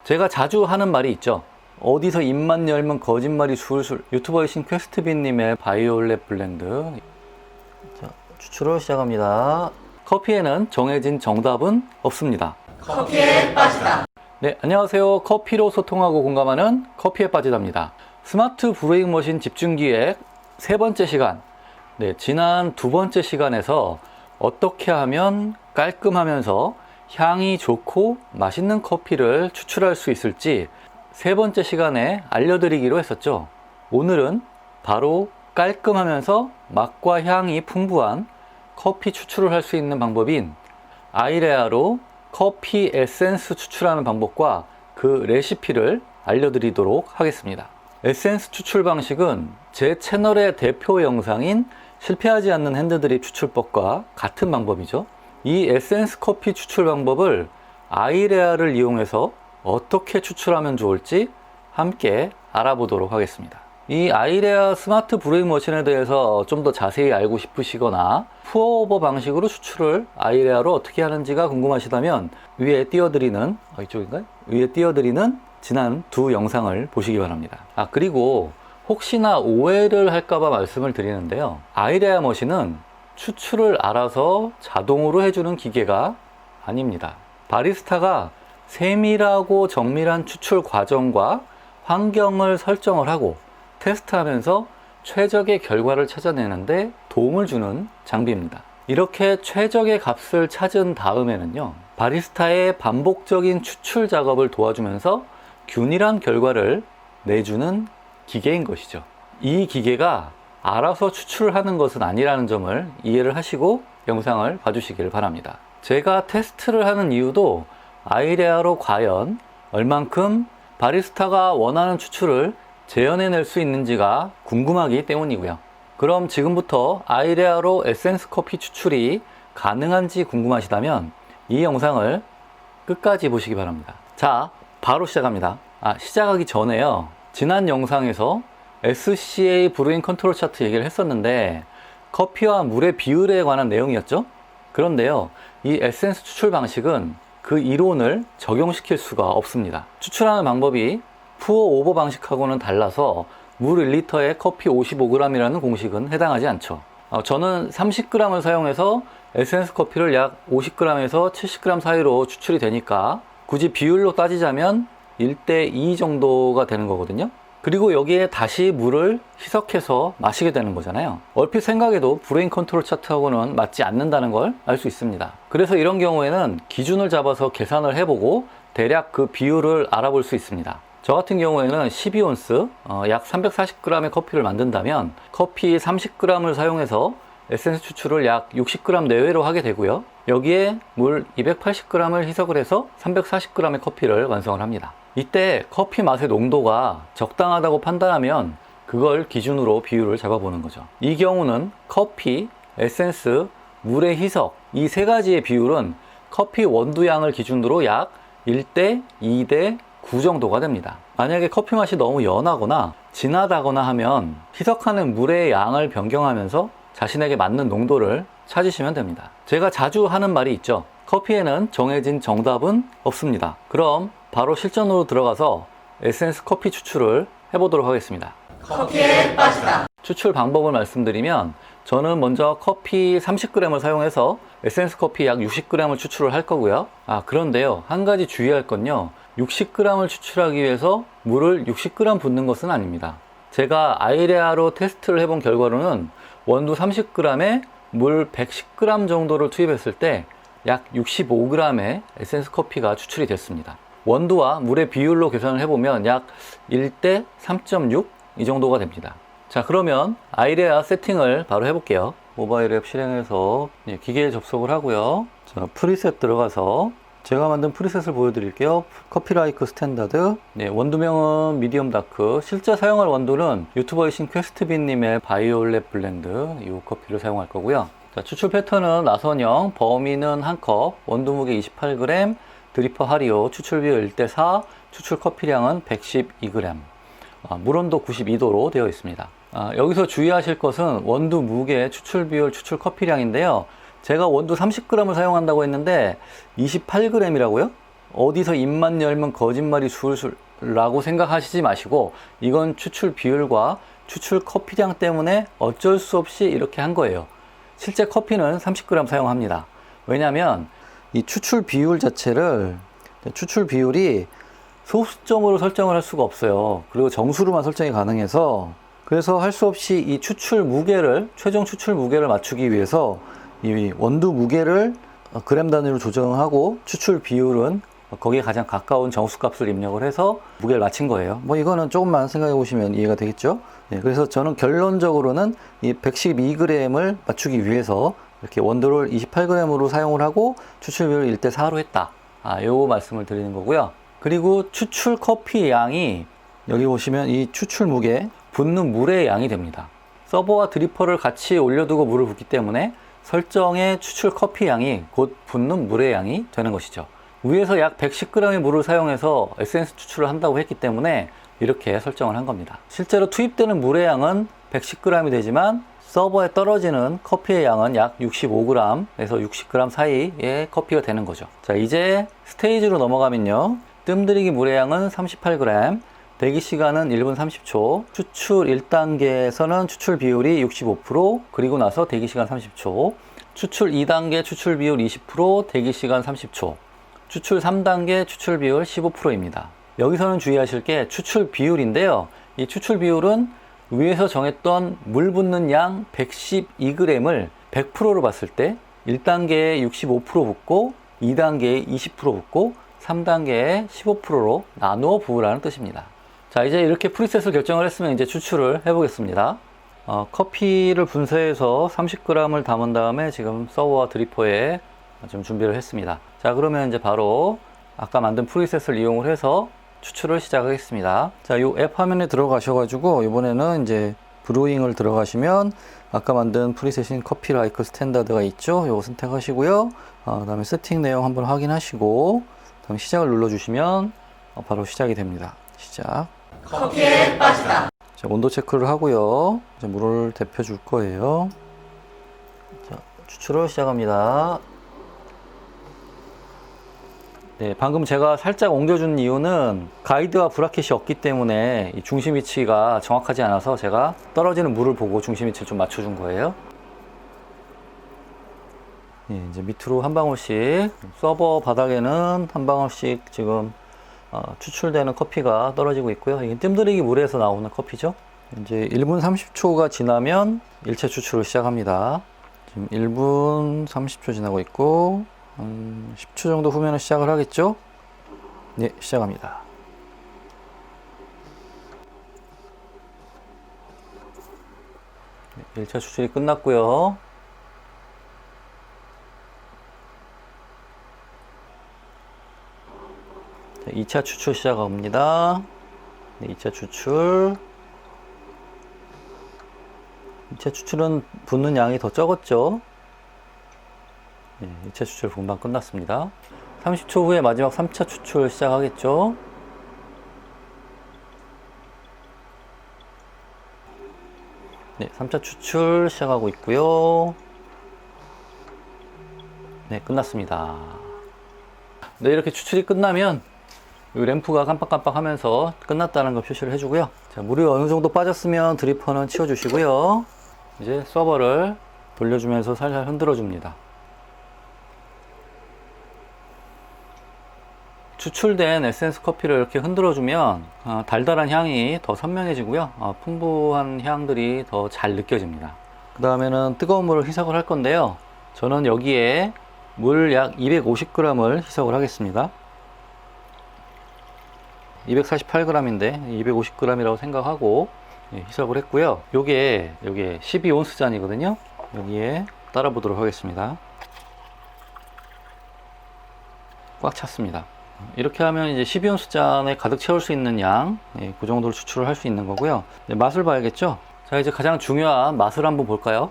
제가 자주 하는 말이 있죠. 어디서 입만 열면 거짓말이 술술. 유튜버이신 퀘스트빈님의 바이올렛 블렌드. 자, 추출을 시작합니다. 커피에는 정해진 정답은 없습니다. 커피에 빠지다. 네, 안녕하세요. 커피로 소통하고 공감하는 커피에 빠지다입니다. 스마트 브루잉 머신 집중기획 세 번째 시간. 네, 지난 두 번째 시간에서 어떻게 하면 깔끔하면서 향이 좋고 맛있는 커피를 추출할 수 있을지 세 번째 시간에 알려드리기로 했었죠. 오늘은 바로 깔끔하면서 맛과 향이 풍부한 커피 추출을 할 수 있는 방법인 아이레아로 커피 에센스 추출하는 방법과 그 레시피를 알려드리도록 하겠습니다. 에센스 추출 방식은 제 채널의 대표 영상인 실패하지 않는 핸드드립 추출법과 같은 방법이죠. 이 에센스 커피 추출 방법을 아이레아를 이용해서 어떻게 추출하면 좋을지 함께 알아보도록 하겠습니다. 이 아이레아 스마트 브루잉 머신에 대해서 좀 더 자세히 알고 싶으시거나 푸어오버 방식으로 추출을 아이레아로 어떻게 하는지가 궁금하시다면 위에 띄워드리는 이쪽인가요? 위에 띄워드리는 지난 두 영상을 보시기 바랍니다. 그리고 혹시나 오해를 할까봐 말씀을 드리는데요. 아이레아 머신은 추출을 알아서 자동으로 해주는 기계가 아닙니다. 바리스타가 세밀하고 정밀한 추출 과정과 환경을 설정을 하고 테스트하면서 최적의 결과를 찾아내는데 도움을 주는 장비입니다. 이렇게 최적의 값을 찾은 다음에는요, 바리스타의 반복적인 추출 작업을 도와주면서 균일한 결과를 내주는 기계인 것이죠. 이 기계가 알아서 추출하는 것은 아니라는 점을 이해를 하시고 영상을 봐주시길 바랍니다. 제가 테스트를 하는 이유도 아이레아로 과연 얼만큼 바리스타가 원하는 추출을 재현해낼 수 있는지가 궁금하기 때문이고요. 그럼 지금부터 아이레아로 에센스 커피 추출이 가능한지 궁금하시다면 이 영상을 끝까지 보시기 바랍니다. 자, 바로 시작합니다. 시작하기 전에요. 지난 영상에서 SCA 브루잉 컨트롤 차트 얘기를 했었는데 커피와 물의 비율에 관한 내용이었죠. 그런데요, 이 에센스 추출 방식은 그 이론을 적용시킬 수가 없습니다. 추출하는 방법이 푸어 오버 방식하고는 달라서 물 1리터에 커피 55g이라는 공식은 해당하지 않죠. 저는 30g을 사용해서 에센스 커피를 약 50g에서 70g 사이로 추출이 되니까 굳이 비율로 따지자면 1대2 정도가 되는 거거든요. 그리고 여기에 다시 물을 희석해서 마시게 되는 거잖아요. 얼핏 생각해도 브루잉 컨트롤 차트하고는 맞지 않는다는 걸 알 수 있습니다. 그래서 이런 경우에는 기준을 잡아서 계산을 해보고 대략 그 비율을 알아볼 수 있습니다. 저 같은 경우에는 12온스 약 340g의 커피를 만든다면 커피 30g을 사용해서 에센스 추출을 약 60g 내외로 하게 되고요. 여기에 물 280g을 희석을 해서 340g의 커피를 완성을 합니다. 이때 커피 맛의 농도가 적당하다고 판단하면 그걸 기준으로 비율을 잡아보는 거죠. 이 경우는 커피, 에센스, 물의 희석 이 세 가지의 비율은 커피 원두양을 기준으로 약 1대 2대 9 정도가 됩니다. 만약에 커피 맛이 너무 연하거나 진하다거나 하면 희석하는 물의 양을 변경하면서 자신에게 맞는 농도를 찾으시면 됩니다. 제가 자주 하는 말이 있죠. 커피에는 정해진 정답은 없습니다. 그럼 바로 실전으로 들어가서 에센스 커피 추출을 해보도록 하겠습니다. 커피에 빠지다. 추출 방법을 말씀드리면 저는 먼저 커피 30g을 사용해서 에센스 커피 약 60g을 추출을 할 거고요. 그런데요, 한 가지 주의할 건요, 60g을 추출하기 위해서 물을 60g 붓는 것은 아닙니다. 제가 아이레아로 테스트를 해본 결과로는 원두 30g에 물 110g 정도를 투입했을 때 약 65g의 에센스 커피가 추출이 됐습니다. 원두와 물의 비율로 계산을 해보면 약 1대 3.6 이 정도가 됩니다. 자, 그러면 아이레아 세팅을 바로 해볼게요. 모바일 앱 실행해서 기계에 접속을 하고요. 자, 프리셋 들어가서 제가 만든 프리셋을 보여드릴게요. 커피라이크 스탠다드. 원두명은 미디엄 다크. 실제 사용할 원두는 유튜버이신 퀘스트빈님의 바이올렛 블렌드 이 커피를 사용할 거고요. 자, 추출 패턴은 나선형, 범위는 1컵, 원두 무게 28g, 드리퍼 하리오, 추출 비율 1대4, 추출 커피량은 112g, 물 온도 92도로 되어 있습니다. 여기서 주의하실 것은 원두 무게, 추출 비율, 추출 커피량인데요. 제가 원두 30g을 사용한다고 했는데 28g이라고요? 어디서 입만 열면 거짓말이 술술라고 생각하시지 마시고, 이건 추출 비율과 추출 커피량 때문에 어쩔 수 없이 이렇게 한 거예요. 실제 커피는 30g 사용합니다. 왜냐하면 이 추출 비율 자체를, 추출 비율이 소수점으로 설정을 할 수가 없어요. 그리고 정수로만 설정이 가능해서, 그래서 할 수 없이 이 추출 무게를, 최종 추출 무게를 맞추기 위해서 이 원두 무게를 그램 단위로 조정하고, 추출 비율은 거기에 가장 가까운 정수값을 입력을 해서 무게를 맞춘 거예요. 뭐 이거는 조금만 생각해 보시면 이해가 되겠죠. 네, 그래서 저는 결론적으로는 이 112g을 맞추기 위해서 이렇게 원두를 28g으로 사용을 하고 추출 비율을 1대4로 했다. 요거 말씀을 드리는 거고요. 그리고 추출 커피 양이, 여기 보시면 이 추출 무게, 붓는 물의 양이 됩니다. 서버와 드리퍼를 같이 올려두고 물을 붓기 때문에 설정의 추출 커피 양이 곧 붓는 물의 양이 되는 것이죠. 위에서 약 110g의 물을 사용해서 에센스 추출을 한다고 했기 때문에 이렇게 설정을 한 겁니다. 실제로 투입되는 물의 양은 110g이 되지만 서버에 떨어지는 커피의 양은 약 65g에서 60g 사이의 커피가 되는 거죠. 자, 이제 스테이지로 넘어가면요. 뜸들이기 물의 양은 38g, 대기 시간은 1분 30초, 추출 1단계에서는 추출 비율이 65%, 그리고 나서 대기 시간 30초, 추출 2단계 추출 비율 20%, 대기 시간 30초, 추출 3단계 추출 비율 15%입니다. 여기서는 주의하실 게 추출 비율인데요. 이 추출 비율은 위에서 정했던 물 붓는 양 112g을 100%로 봤을 때 1단계에 65% 붓고 2단계에 20% 붓고 3단계에 15%로 나누어 부으라는 뜻입니다. 자, 이제 이렇게 프리셋을 결정을 했으면 이제 추출을 해 보겠습니다. 커피를 분쇄해서 30g을 담은 다음에 지금 서버와 드리퍼에 좀 준비를 했습니다. 자, 그러면 이제 바로 아까 만든 프리셋을 이용을 해서 추출을 시작하겠습니다. 자, 요 앱 화면에 들어가셔가지고 이번에는 이제 브루잉을 들어가시면 아까 만든 프리셋인 커피 라이크 스탠다드가 있죠. 요거 선택하시고요. 그다음에 세팅 내용 한번 확인하시고 그다음에 시작을 눌러주시면 바로 시작이 됩니다. 시작. 커피에 빠지다. 자, 온도 체크를 하고요. 이제 물을 데펴 줄 거예요. 자, 추출을 시작합니다. 네, 방금 제가 살짝 옮겨준 이유는 가이드와 브라켓이 없기 때문에 이 중심 위치가 정확하지 않아서 제가 떨어지는 물을 보고 중심 위치를 좀 맞춰준 거예요. 네, 이제 밑으로 한 방울씩, 서버 바닥에는 한 방울씩 지금 추출되는 커피가 떨어지고 있고요. 이게 뜸들이기 물에서 나오는 커피죠. 이제 1분 30초가 지나면 일체 추출을 시작합니다. 지금 1분 30초 지나고 있고 한 10초 정도 후면 시작을 하겠죠? 네, 시작합니다. 네, 1차 추출이 끝났고요. 자, 2차 추출 시작합니다. 네, 2차 추출. 2차 추출은 붓는 양이 더 적었죠? 네, 2차 추출 금방 끝났습니다. 30초 후에 마지막 3차 추출 시작하겠죠? 네, 3차 추출 시작하고 있고요. 네, 끝났습니다. 네, 이렇게 추출이 끝나면 이 램프가 깜빡깜빡 하면서 끝났다는 걸 표시를 해주고요. 자, 물이 어느 정도 빠졌으면 드리퍼는 치워주시고요. 이제 서버를 돌려주면서 살살 흔들어 줍니다. 추출된 에센스 커피를 이렇게 흔들어 주면 달달한 향이 더 선명해지고요. 풍부한 향들이 더 잘 느껴집니다. 그 다음에는 뜨거운 물을 희석을 할 건데요. 저는 여기에 물 약 250g을 희석을 하겠습니다. 248g인데 250g이라고 생각하고 희석을 했고요. 요게 12온스 잔이거든요. 여기에 따라 보도록 하겠습니다. 꽉 찼습니다. 이렇게 하면 이제 12온스 잔에 가득 채울 수 있는 양, 그 정도를 추출을 할 수 있는 거고요. 맛을 봐야겠죠? 자, 이제 가장 중요한 맛을 한번 볼까요?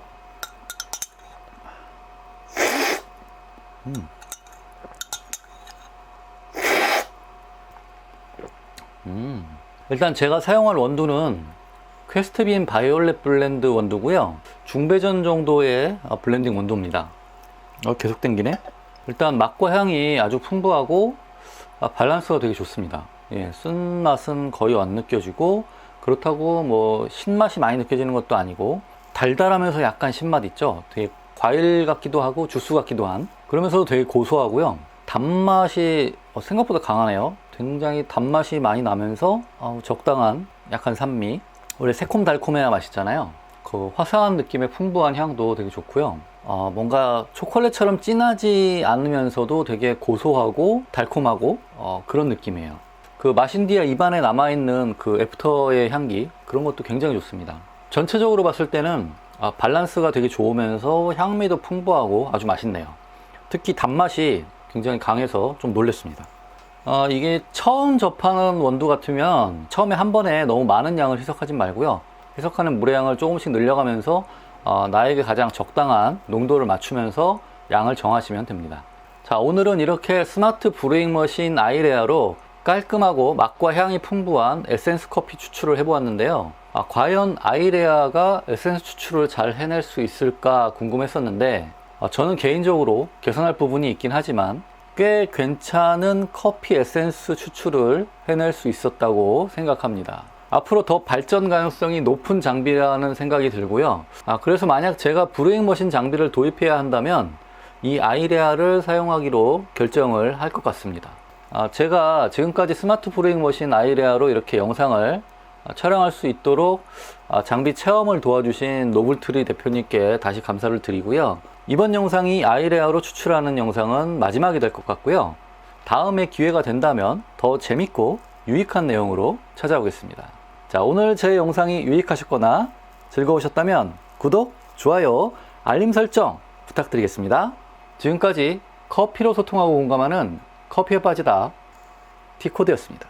일단 제가 사용할 원두는 퀘스트빈 바이올렛 블렌드 원두고요. 중배전 정도의 블렌딩 원두입니다. 계속 땡기네. 일단 맛과 향이 아주 풍부하고 밸런스가 되게 좋습니다. 예, 쓴맛은 거의 안 느껴지고, 그렇다고 뭐 신맛이 많이 느껴지는 것도 아니고, 달달하면서 약간 신맛 있죠. 되게 과일 같기도 하고 주스 같기도 한, 그러면서도 되게 고소하고요. 단맛이 생각보다 강하네요. 굉장히 단맛이 많이 나면서 적당한 약간 산미, 원래 새콤달콤해야 맛있잖아요. 그 화사한 느낌의 풍부한 향도 되게 좋고요. 뭔가 초콜릿처럼 진하지 않으면서도 되게 고소하고 달콤하고 그런 느낌이에요. 그 마신 뒤에 입안에 남아있는 그 애프터의 향기, 그런 것도 굉장히 좋습니다. 전체적으로 봤을 때는 밸런스가 되게 좋으면서 향미도 풍부하고 아주 맛있네요. 특히 단맛이 굉장히 강해서 좀 놀랐습니다. 이게 처음 접하는 원두 같으면 처음에 한 번에 너무 많은 양을 희석하지 말고요. 희석하는 물의 양을 조금씩 늘려가면서 나에게 가장 적당한 농도를 맞추면서 양을 정하시면 됩니다. 자, 오늘은 이렇게 스마트 브루잉 머신 아이레아로 깔끔하고 맛과 향이 풍부한 에센스 커피 추출을 해보았는데요. 과연 아이레아가 에센스 추출을 잘 해낼 수 있을까 궁금했었는데, 저는 개인적으로 개선할 부분이 있긴 하지만 꽤 괜찮은 커피 에센스 추출을 해낼 수 있었다고 생각합니다. 앞으로 더 발전 가능성이 높은 장비라는 생각이 들고요. 그래서 만약 제가 브루잉 머신 장비를 도입해야 한다면 이 아이레아를 사용하기로 결정을 할 것 같습니다. 제가 지금까지 스마트 브루잉 머신 아이레아로 이렇게 영상을 촬영할 수 있도록 장비 체험을 도와주신 노블트리 대표님께 다시 감사를 드리고요. 이번 영상이 아이레아로 추출하는 영상은 마지막이 될 것 같고요. 다음에 기회가 된다면 더 재밌고 유익한 내용으로 찾아오겠습니다. 자, 오늘 제 영상이 유익하셨거나 즐거우셨다면 구독, 좋아요, 알림 설정 부탁드리겠습니다. 지금까지 커피로 소통하고 공감하는 커피에 빠지다 티코드였습니다.